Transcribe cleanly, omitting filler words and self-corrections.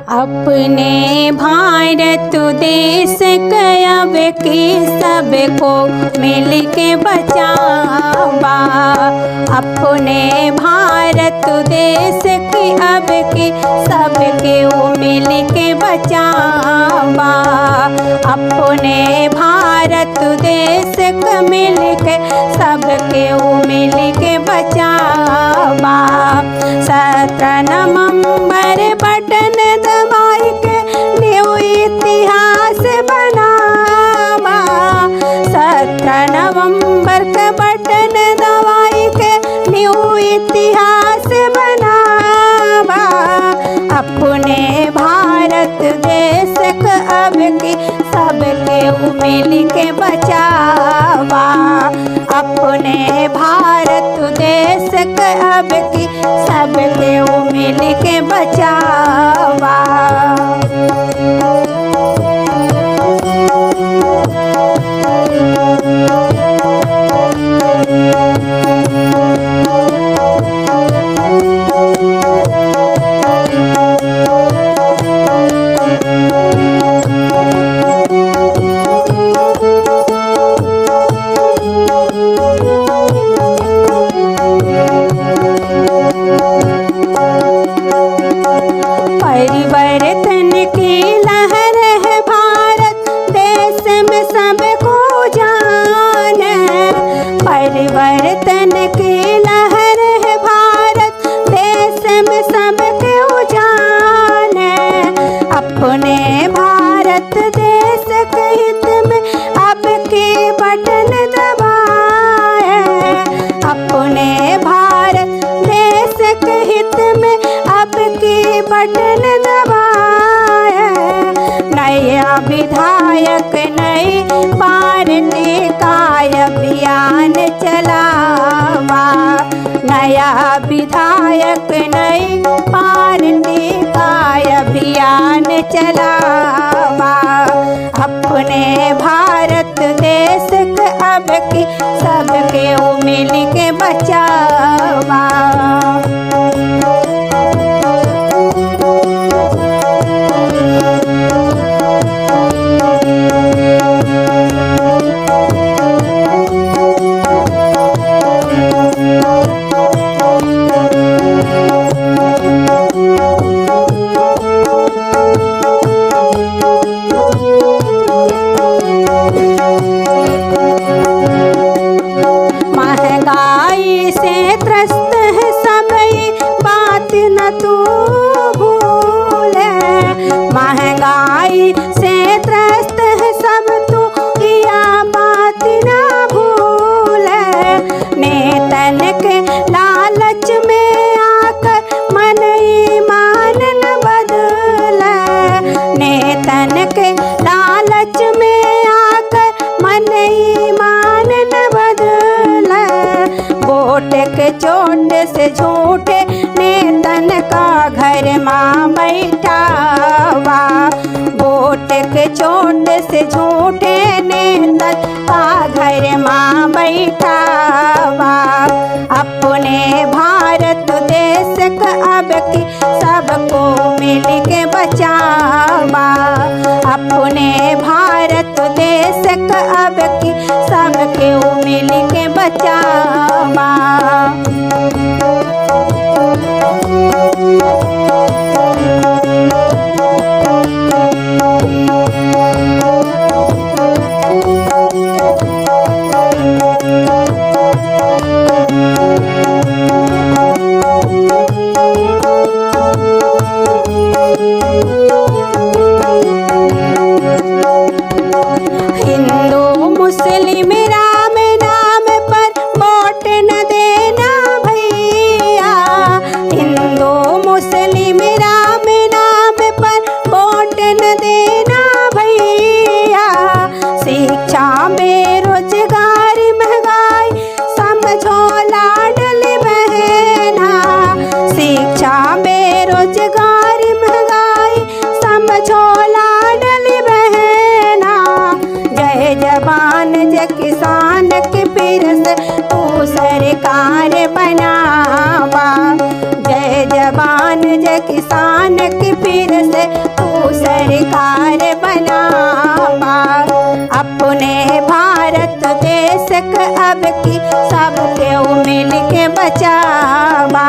अपने भारत देश अब की सबको मिल के बचावा। अपने भारत देश की अब की सबके मिल के बचावा। अपने भारत देश को मिल के सबके मिल के बचावा। 17 नवंबर बटन दबाई के न्यू इतिहास बनावा। 17 नवंबर के बटन दबाई के न्यू इतिहास बनावा। अपने भारत देश को अब की सबके मिल के बचावा। अपने भारत देश को अब की सबके मिल के बचावा। परिवर्तन की लहर है भारत देश में सबको जान है। परिवर्तन की लहर है भारत देश में सबको जान है। अपने भारत देश के हित में अब के बटन दबाए। अपने भारत देश के हित में अब के बटन दबाए। नया विधायक नई पार्टी का अभियान चलावा। नया विधायक नई पार्टी का अभियान चलावा। अपने भारत देश के अब की सबके मिल के बचावा। महंगाई से त्रस्त है सभी बात न तू भूले। महंगाई से त्रस्त है सब तू यह बात न भूले। नेतन के लालच में आकर मन ईमान न बदले। नेतन के लालच में आकर मन ईमान न बदले। वोट के चोट से झूठे नेतन का घर माँ बैठावा। वोट के चोट से झूठे नेतन का घर माँ बैठावा। अपने भारत देश का अब की सबको मिल के बचावा। अपने भारत देश का अब की सबके मिल के बचावा। हिंदू मुस्लिम राम नाम पर वोट न दे से तू सरकार बनावा। अपने भारत देश के अब की सबके मिल के बचावा।